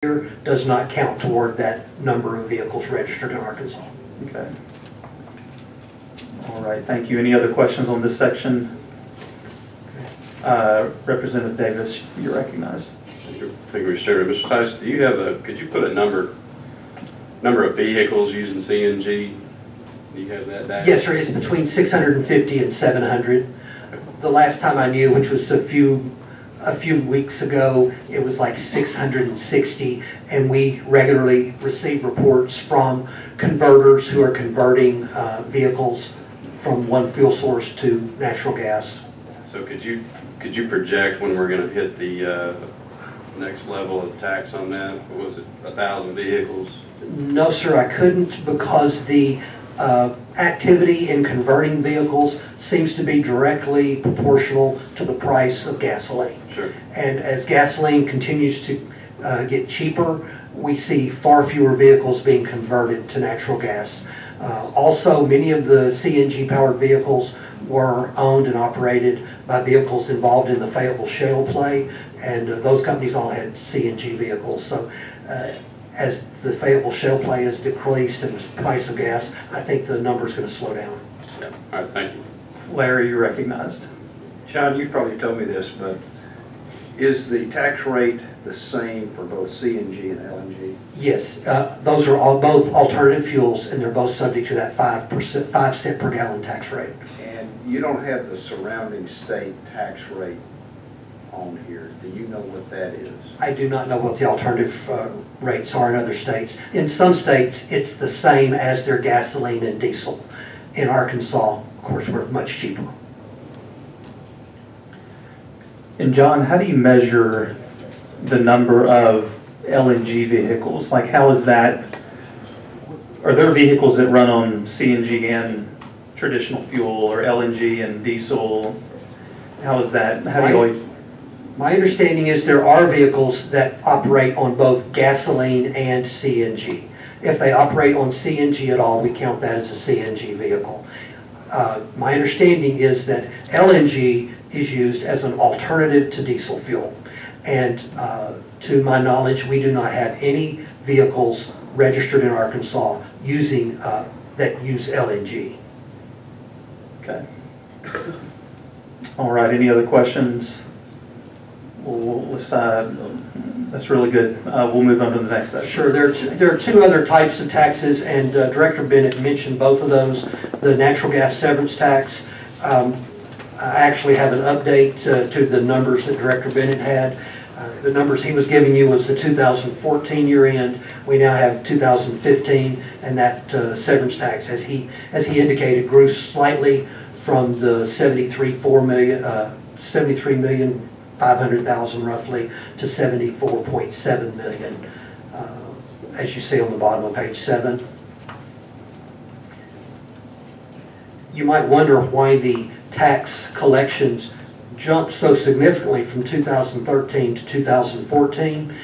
year does not count toward that number of vehicles registered in Arkansas. Okay. All right, thank you. Any other questions on this section? Representative Davis, you're recognized. Thank you, Mr. Chairman. Mr. Tice, do you have could you put a number of vehicles using CNG? Do you have that data? Yes, sir. It's between 650 and 700. The last time I knew, which was a few weeks ago, it was like 660, and we regularly receive reports from converters who are converting vehicles from one fuel source to natural gas. So could you project when we're going to hit the next level of tax on that? What was it, 1,000 vehicles? No, sir, I couldn't, because the activity in converting vehicles seems to be directly proportional to the price of gasoline. Sure. And as gasoline continues to get cheaper, we see far fewer vehicles being converted to natural gas. Also, many of the CNG-powered vehicles were owned and operated by vehicles involved in the Fayetteville shale play, and those companies all had CNG vehicles. So as the Fayetteville shale play is decreased and the price of gas, I think the number is going to slow down. Yeah. All right, thank you. Larry, you're recognized. Sean, you probably told me this, but is the tax rate the same for both CNG and LNG? Yes, those are both alternative fuels, and they're both subject to that 5 cent per gallon tax rate. And you don't have the surrounding state tax rate on here. Do you know what that is? I do not know what the alternative rates are in other states. In some states, it's the same as their gasoline and diesel. In Arkansas, of course, we're much cheaper. And John, how do you measure the number of LNG vehicles? Like, how is that? Are there vehicles that run on CNG and traditional fuel, or LNG and diesel? How is that? How do you always? My understanding is there are vehicles that operate on both gasoline and CNG. If they operate on CNG at all, we count that as a CNG vehicle. My understanding is that LNG is used as an alternative to diesel fuel. And to my knowledge, we do not have any vehicles registered in Arkansas using that use LNG. Okay. All right, any other questions? That's really good. We'll move on to the next section. Sure, there are two other types of taxes, and Director Bennett mentioned both of those. The natural gas severance tax. I actually have an update to the numbers that Director Bennett had. The numbers he was giving you was the 2014 year end. We now have 2015, and that severance tax, as he indicated, grew slightly from the 73,500,000 roughly to 74.7 million, as you see on the bottom of page 7. You might wonder why the tax collections jumped so significantly from 2013 to 2014,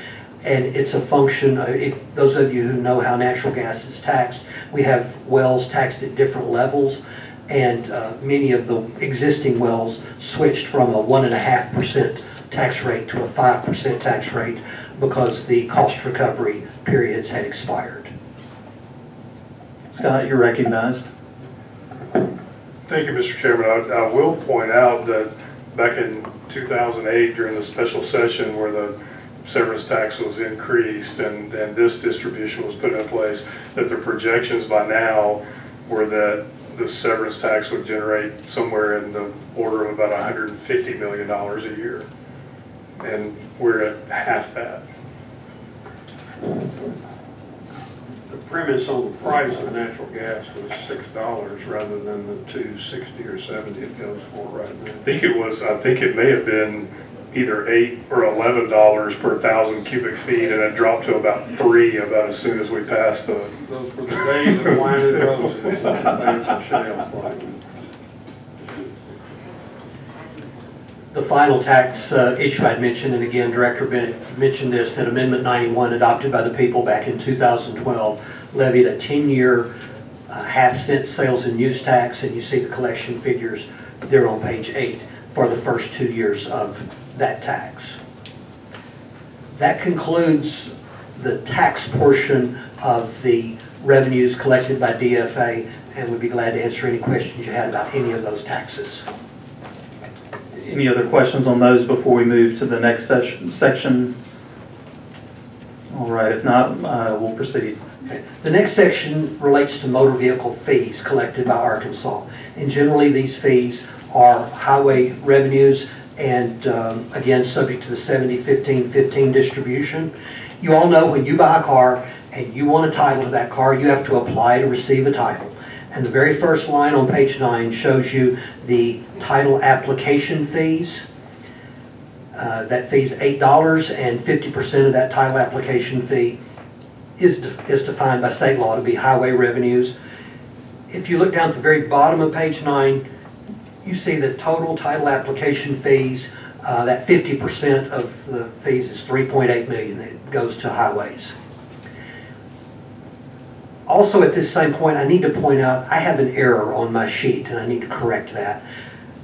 and it's a function of, if those of you who know how natural gas is taxed, we have wells taxed at different levels, and many of the existing wells switched from a 1.5% tax rate to a 5% tax rate because the cost recovery periods had expired. Scott, you're recognized. Thank you, Mr. Chairman. I will point out that back in 2008, during the special session where the severance tax was increased and this distribution was put in place, that the projections by now were that the severance tax would generate somewhere in the order of about $150 million a year. And we're at half that. The premise on the price of natural gas was $6 rather than the $2.60 or $2.70 it goes for right now. I think it may have been either $8 or $11 per 1,000 cubic feet, and it dropped to about $3 about as soon as we passed the. Those were the days of wine and roses in the Fayetteville shale play. The final tax issue I'd mentioned, and again, Director Bennett mentioned this, that Amendment 91 adopted by the people back in 2012 levied a 10-year half-cent sales and use tax, and you see the collection figures there on page 8 for the first 2 years of that tax. That concludes the tax portion of the revenues collected by DFA, and would be glad to answer any questions you had about any of those taxes. Any other questions on those before we move to the next section? All right, if not, we'll proceed. Okay. The next section relates to motor vehicle fees collected by Arkansas. And generally, these fees are highway revenues and, again, subject to the 70-15-15 distribution. You all know when you buy a car and you want a title to that car, you have to apply to receive a title. And the very first line on page 9 shows you the title application fees. That fee is $8, and 50% of that title application fee is defined by state law to be highway revenues. If you look down at the very bottom of page 9, you see that total title application fees, that 50% of the fees is $3.8 million that goes to highways. Also at this same point, I need to point out I have an error on my sheet and I need to correct that.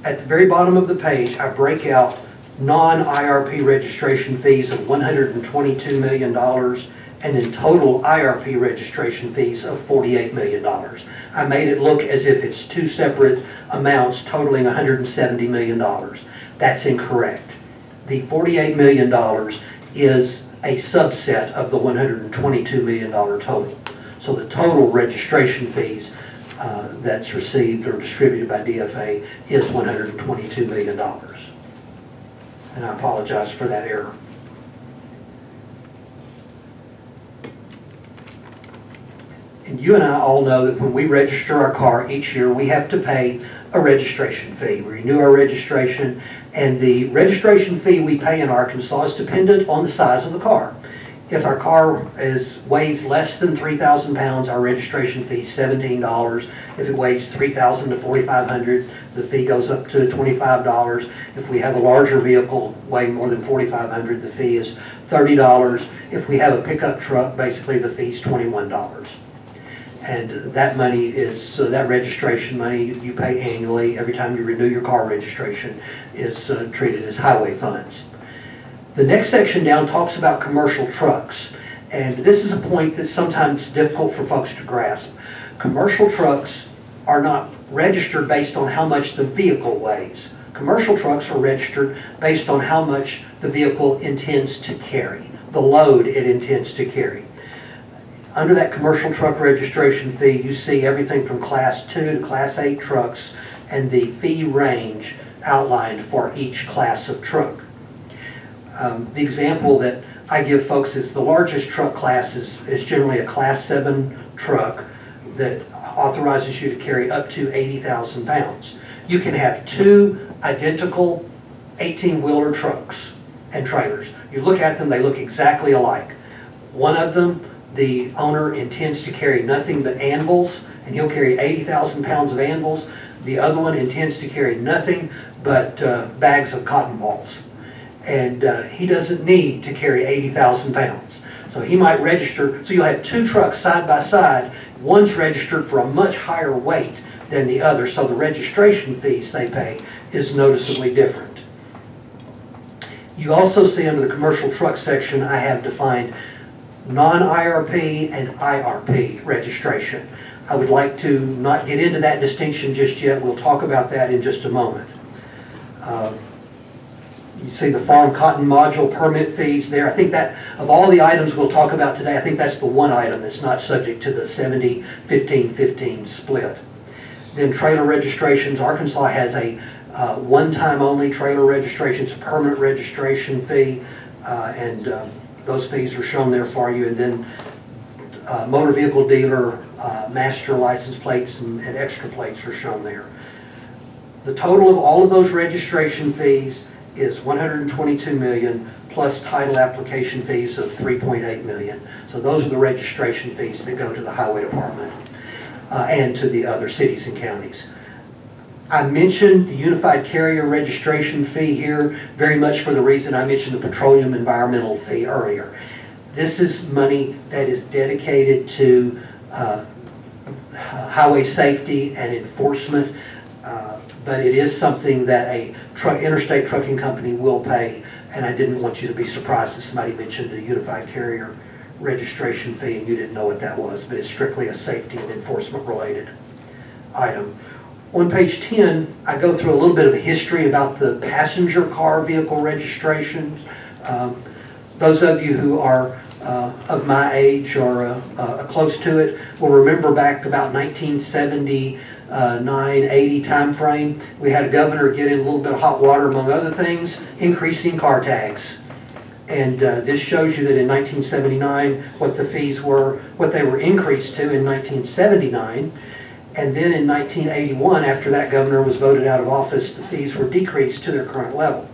At the very bottom of the page, I break out non-IRP registration fees of $122 million and then total IRP registration fees of $48 million. I made it look as if it's two separate amounts totaling $170 million. That's incorrect. The $48 million is a subset of the $122 million total. So the total registration fees that's received or distributed by DFA is $122 million. And I apologize for that error. And you and I all know that when we register our car each year, we have to pay a registration fee. We renew our registration, and the registration fee we pay in Arkansas is dependent on the size of the car. If our car weighs less than 3,000 pounds, our registration fee is $17. If it weighs 3,000 to 4,500, the fee goes up to $25. If we have a larger vehicle weighing more than 4,500, the fee is $30. If we have a pickup truck, basically the fee is $21. And that money is, that registration money you pay annually every time you renew your car registration is treated as highway funds. The next section down talks about commercial trucks, and this is a point that's sometimes difficult for folks to grasp. Commercial trucks are not registered based on how much the vehicle weighs. Commercial trucks are registered based on how much the vehicle intends to carry, the load it intends to carry. Under that commercial truck registration fee, you see everything from Class 2 to Class 8 trucks and the fee range outlined for each class of truck. The example that I give folks is the largest truck class is generally a Class 7 truck that authorizes you to carry up to 80,000 pounds. You can have two identical 18-wheeler trucks and trailers. You look at them, they look exactly alike. One of them, the owner intends to carry nothing but anvils, and he'll carry 80,000 pounds of anvils. The other one intends to carry nothing but bags of cotton balls. And he doesn't need to carry 80,000 pounds. So he might register, so you'll have two trucks side by side. One's registered for a much higher weight than the other, so the registration fees they pay is noticeably different. You also see under the commercial truck section, I have defined non-IRP and IRP registration. I would like to not get into that distinction just yet. We'll talk about that in just a moment. You see the farm cotton module permit fees there. I think that of all the items we'll talk about today, I think that's the one item that's not subject to the 70-15-15 split. Then trailer registrations. Arkansas has a one-time only trailer registration. It's a permanent registration fee, and those fees are shown there for you. And then motor vehicle dealer master license plates and extra plates are shown there. The total of all of those registration fees is $122 million plus title application fees of $3.8 million. So those are the registration fees that go to the highway department and to the other cities and counties. I mentioned the unified carrier registration fee here very much for the reason I mentioned the petroleum environmental fee earlier. This is money that is dedicated to highway safety and enforcement, but it is something that a interstate trucking company will pay, and I didn't want you to be surprised if somebody mentioned the unified carrier registration fee, and you didn't know what that was, but it's strictly a safety and enforcement related item. On page 10, I go through a little bit of a history about the passenger car vehicle registrations. Those of you who are of my age or close to it will remember back about 1979, 80 time frame, we had a governor get in a little bit of hot water, among other things, increasing car tags. And this shows you that in 1979, what the fees were, what they were increased to in 1979. And then in 1981, after that governor was voted out of office, the fees were decreased to their current level.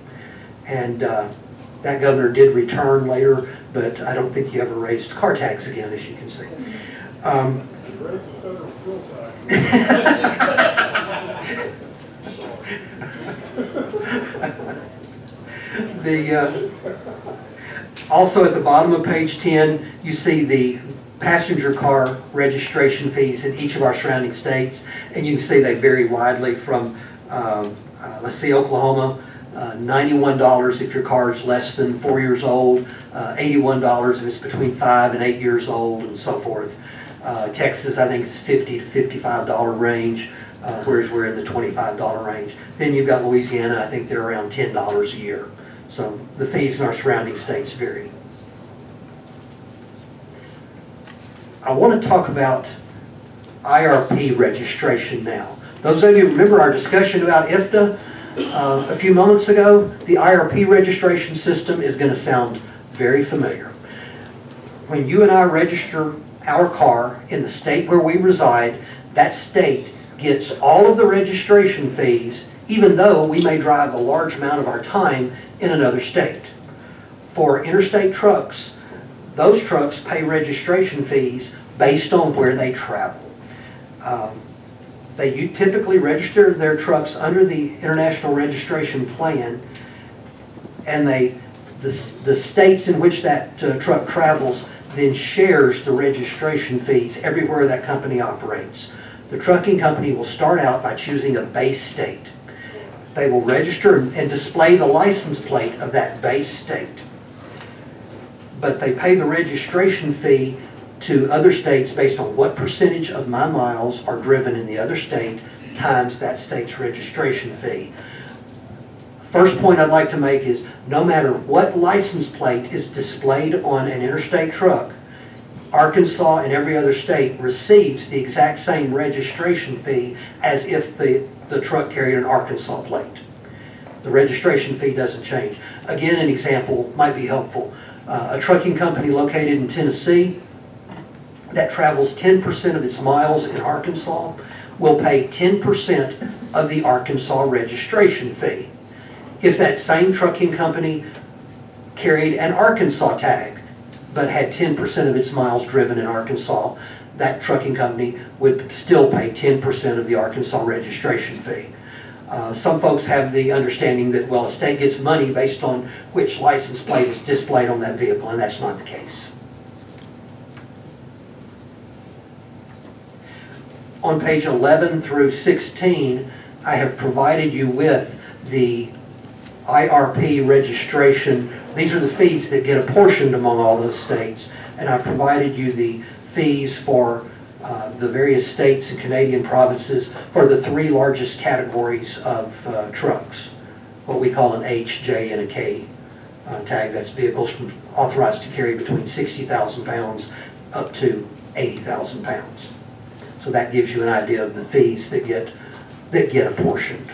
And that governor did return later, but I don't think he ever raised car tax again, as you can see. Also at the bottom of page 10, you see the passenger car registration fees in each of our surrounding states, and you can see they vary widely from, let's see, Oklahoma, $91 if your car is less than 4 years old, $81 if it's between 5 and 8 years old, and so forth. Texas, I think, is $50 to $55 range, whereas we're in the $25 range. Then you've got Louisiana, I think they're around $10 a year. So the fees in our surrounding states vary. I want to talk about IRP registration now. Those of you remember our discussion about IFTA a few moments ago. The IRP registration system is going to sound very familiar. When you and I register our car in the state where we reside, that state gets all of the registration fees, even though we may drive a large amount of our time in another state. For interstate trucks, those trucks pay registration fees based on where they travel. They typically register their trucks under the International Registration Plan, and the states in which that truck travels then shares the registration fees everywhere that company operates. The trucking company will start out by choosing a base state. They will register and display the license plate of that base state. But they pay the registration fee to other states based on what percentage of my miles are driven in the other state times that state's registration fee. First point I'd like to make is no matter what license plate is displayed on an interstate truck, Arkansas and every other state receives the exact same registration fee as if the truck carried an Arkansas plate. The registration fee doesn't change. Again, an example might be helpful. A trucking company located in Tennessee that travels 10% of its miles in Arkansas will pay 10% of the Arkansas registration fee. If that same trucking company carried an Arkansas tag but had 10% of its miles driven in Arkansas, that trucking company would still pay 10% of the Arkansas registration fee. Some folks have the understanding that, well, a state gets money based on which license plate is displayed on that vehicle, and that's not the case. On page 11 through 16, I have provided you with the IRP registration. These are the fees that get apportioned among all those states, and I've provided you the fees for the various states and Canadian provinces for the three largest categories of trucks, what we call an H, J, and a K tag. That's vehicles authorized to carry between 60,000 pounds up to 80,000 pounds. So that gives you an idea of the fees that get apportioned.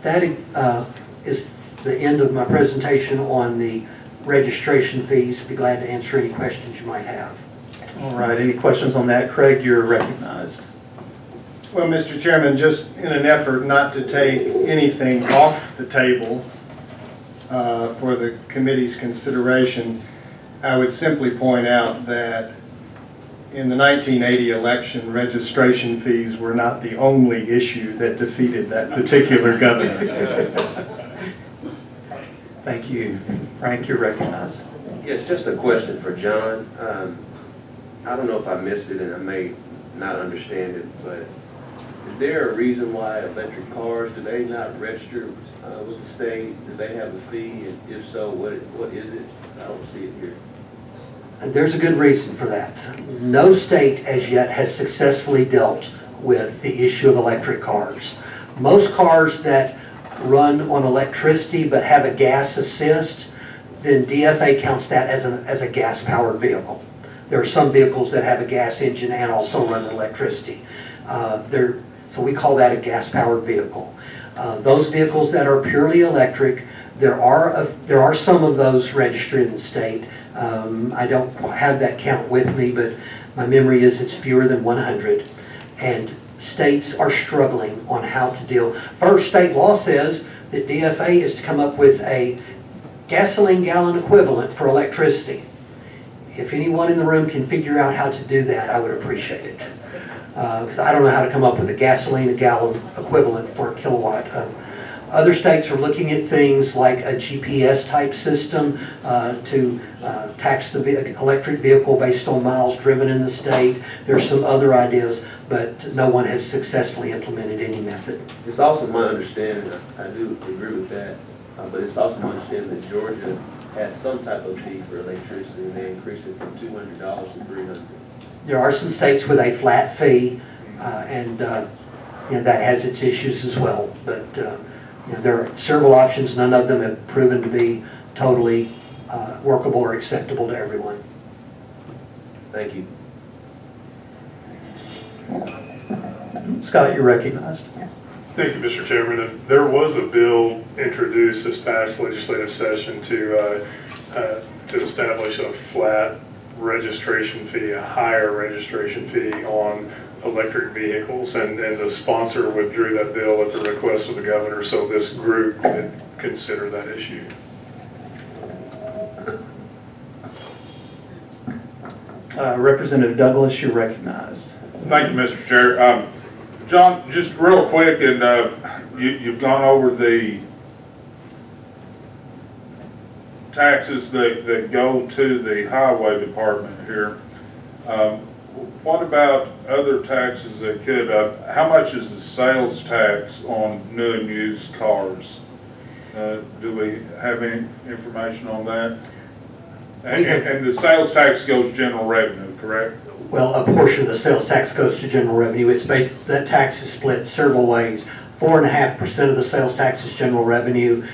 That is the end of my presentation on the registration fees. Be glad to answer any questions you might have. All right, any questions on that? Craig, you're recognized. Well, Mr. Chairman, just in an effort not to take anything off the table for the committee's consideration, I would simply point out that in the 1980 election, registration fees were not the only issue that defeated that particular governor. Thank you. Frank, you're recognized. Yes, just a question for John. I don't know if I missed it and I may not understand it, but Is there a reason why electric cars, do they not register with the state? Do they have a fee? And if so, what is it? I don't see it here. And there's a good reason for that. No state as yet has successfully dealt with the issue of electric cars. Most cars that run on electricity but have a gas assist, then DFA counts that as a gas-powered vehicle. There are some vehicles that have a gas engine and also run electricity. So we call that a gas-powered vehicle. Those vehicles that are purely electric, there are some of those registered in the state. I don't have that count with me, but my memory is it's fewer than 100. And states are struggling on how to deal. First, state law says that DFA is to come up with a gasoline gallon equivalent for electricity. If anyone in the room can figure out how to do that, I would appreciate it. Because I don't know how to come up with a gasoline gallon equivalent for a kilowatt. Other states are looking at things like a GPS type system to tax the electric vehicle based on miles driven in the state. There's some other ideas, but no one has successfully implemented any method. It's also my understanding, I do agree with that, but it's also my understanding that Georgia has some type of fee for electricity, and they increased it from $200 to $300. There are some states with a flat fee, and that has its issues as well. But there are several options. None of them have proven to be totally workable or acceptable to everyone. Thank you. Scott, you're recognized. Thank you, Mr. Chairman. There was a bill introduced this past legislative session to establish a flat registration fee, a higher registration fee on electric vehicles, and the sponsor withdrew that bill at the request of the governor, so this group could consider that issue. Representative Douglas, you're recognized. Thank you, Mr. Chair. John, just real quick, and you've gone over the taxes that go to the highway department here. What about other taxes that could, how much is the sales tax on new and used cars? Do we have any information on that? And the sales tax goes general revenue, correct? Well, a portion of the sales tax goes to general revenue. It's based, that tax is split several ways. 4.5% of the sales tax is general revenue.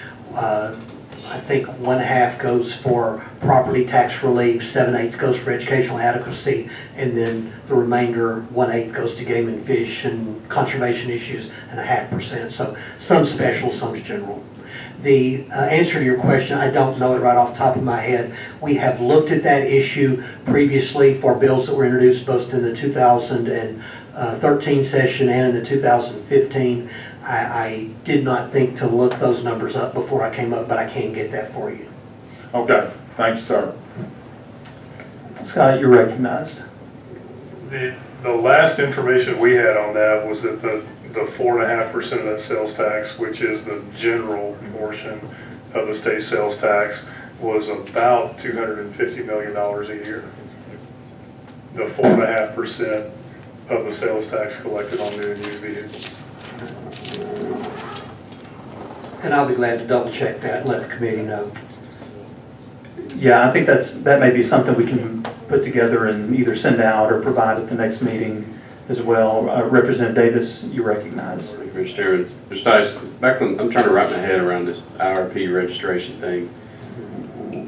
I think 1/2 goes for property tax relief, 7/8 goes for educational adequacy, and then the remainder, 1/8 goes to game and fish and conservation issues, and 0.5%. So some special, some's general. The answer to your question, I don't know it right off the top of my head. We have looked at that issue previously for bills that were introduced both in the 2013 session and in the 2015. I did not think to look those numbers up before I came up, but I can get that for you. Okay, thank you, sir. Scott, you're recognized. The last information we had on that was that the 4.5% of that sales tax, which is the general portion of the state sales tax, was about $250 million a year. The 4.5% of the sales tax collected on new and used vehicles. And I'll be glad to double check that and let the committee know. Yeah, I think that may be something we can put together and either send out or provide at the next meeting as well. Representative Davis, you recognize. Thank you, Mr. Chairman. Mr. Tice, back when I'm trying to wrap my head around this IRP registration thing,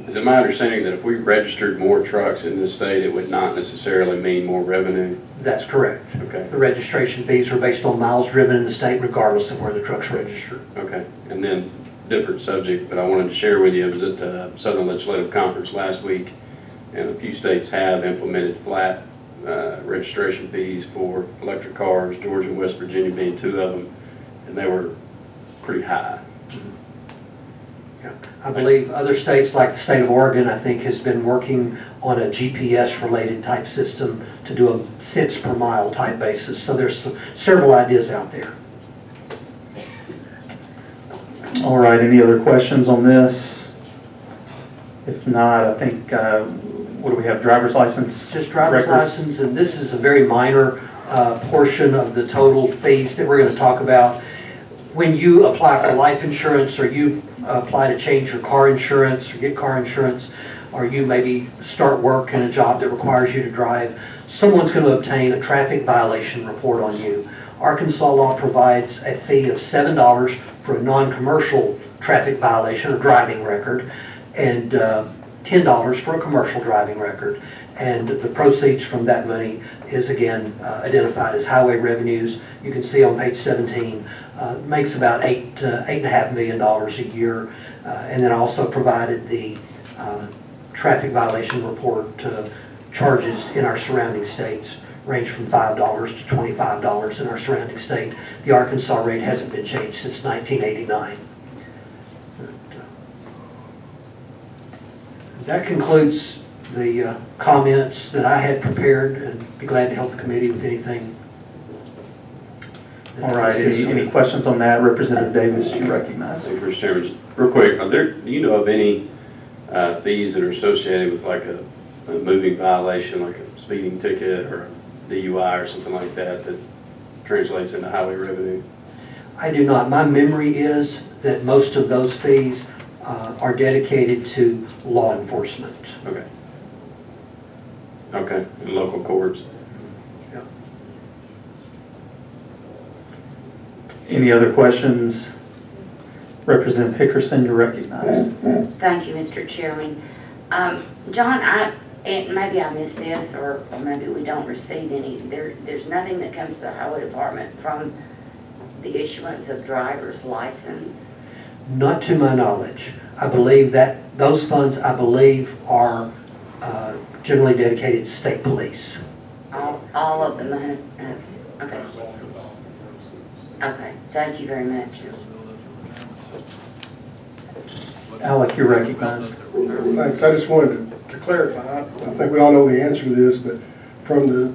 is it my understanding that if we registered more trucks in this state, it would not necessarily mean more revenue? That's correct. Okay. The registration fees are based on miles driven in the state regardless of where the truck's registered. Okay. And then, different subject, but I wanted to share with you, I was at the Southern Legislative Conference last week, and a few states have implemented flat registration fees for electric cars, Georgia and West Virginia being two of them, and they were pretty high. Yeah. I believe other states like the state of Oregon, I think, has been working on a GPS related type system to do a cents per mile type basis. So there's several ideas out there. All right, any other questions on this? If not, I think, what do we have, driver's license? Just driver's license, and this is a very minor portion of the total fees that we're going to talk about. When you apply for life insurance, or you apply to change your car insurance or get car insurance, or you maybe start work in a job that requires you to drive, someone's going to obtain a traffic violation report on you. Arkansas law provides a fee of $7 for a non-commercial traffic violation or driving record, and $10 for a commercial driving record. And the proceeds from that money is again identified as highway revenues. You can see on page 17, makes about $8.5 million a year. And then I also provided the traffic violation report charges in our surrounding states range from $5 to $25 in our surrounding state. The Arkansas rate hasn't been changed since 1989. That concludes the comments that I had prepared, and be glad to help the committee with anything. All right, any questions on that? Representative Davis, you recognize. Thank you, Mr. Chairman. Real quick, do you know of any fees that are associated with like a moving violation, like a speeding ticket or a DUI or something like that, that translates into highway revenue? I do not. My memory is that most of those fees are dedicated to law enforcement. Okay. Okay, in local courts. Yeah. Any other questions? Representative Hickerson, you're recognized. Thank you, Mr. Chairman. John, and maybe I missed this, or maybe we don't receive any. There's nothing that comes to the Highway Department from the issuance of driver's license. Not to my knowledge. I believe that those funds, I believe, are generally dedicated to state police. All of them. Okay. Okay. Thank you very much. Alec, you're recognized. Thanks. I just wanted to clarify. I think we all know the answer to this, but from the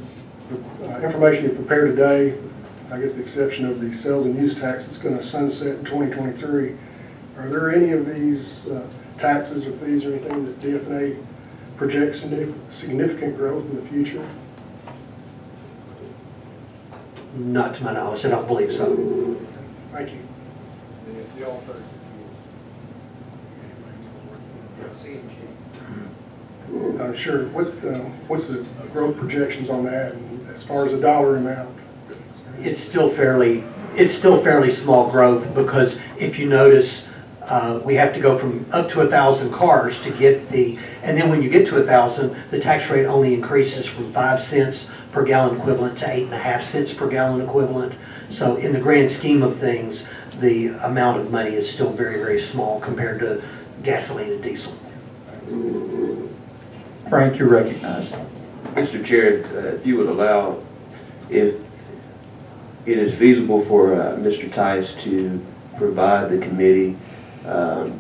information you prepared today, I guess the exception of the sales and use tax that's going to sunset in 2023, are there any of these taxes or fees or anything that DFNA projects significant growth in the future? Not to my knowledge. I don't believe so. Thank you. Sure. What's the growth projections on that, and as far as the dollar amount? It's still fairly small growth, because if you notice, we have to go from up to 1,000 cars to get and then when you get to 1,000, the tax rate only increases from 5 cents per gallon equivalent to 8.5 cents per gallon equivalent. So in the grand scheme of things, the amount of money is still very, very small compared to gasoline and diesel. Frank, you're recognized. Mr. Chair, if you would allow, if it is feasible for Mr. Tice to provide the committee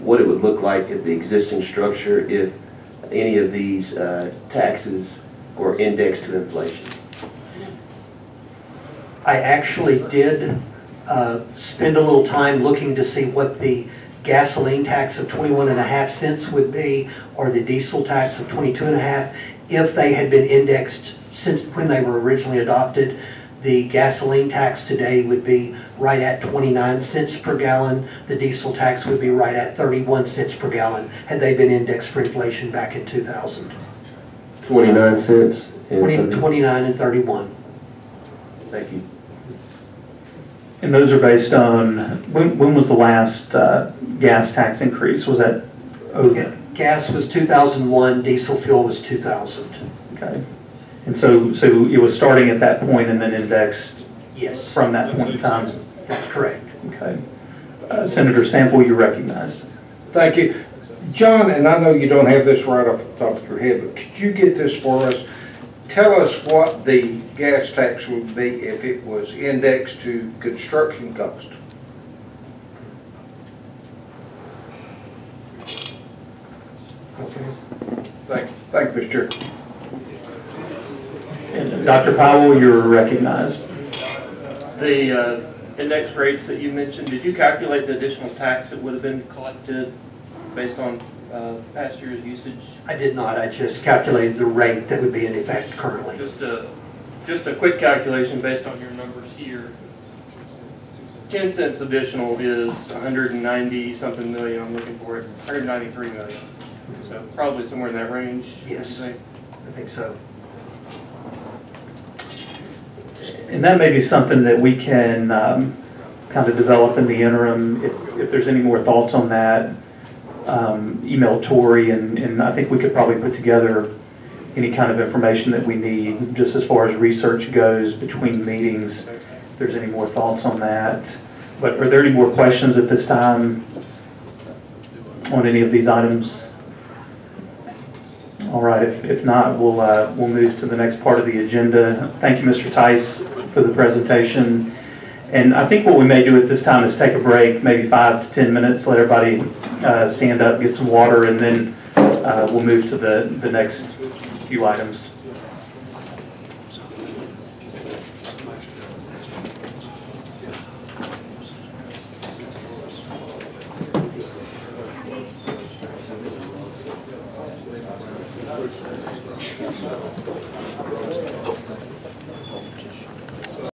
what it would look like at the existing structure if any of these taxes were indexed to inflation. I actually did spend a little time looking to see what the gasoline tax of 21.5 cents would be, or the diesel tax of 22.5, if they had been indexed since when they were originally adopted. The gasoline tax today would be right at 29 cents per gallon. The diesel tax would be right at 31 cents per gallon had they been indexed for inflation back in 2000. 29 cents? 29 and 31. Thank you. And those are based on, when was the last gas tax increase? Was that over? Gas was 2001, diesel fuel was 2000. Okay. And so it was starting at that point and then indexed. Yes. From that point in time? That's correct. Okay. Senator Sample, you recognize. Thank you. John, and I know you don't have this right off the top of your head, but could you get this for us? Tell us what the gas tax would be if it was indexed to construction cost. Okay. Thank you. Thank you, Mr. Chair. And Dr. Powell, you're recognized. The index rates that you mentioned, did you calculate the additional tax that would have been collected based on past year's usage? I did not. I just calculated the rate that would be in effect currently. Just to just a quick calculation based on your numbers here. 10 cents additional is 190 something million, I'm looking for it, 193 million. So probably somewhere in that range. Yes, I think so. And that may be something that we can kind of develop in the interim. If there's any more thoughts on that, email Tori, and I think we could probably put together any kind of information that we need, just as far as research goes between meetings. If there's any more thoughts on that. But are there any more questions at this time on any of these items? All right, if not, we'll move to the next part of the agenda. Thank you, Mr. Tice, for the presentation. And I think what we may do at this time is take a break, maybe 5 to 10 minutes, let everybody stand up, get some water, and then we'll move to the next few items.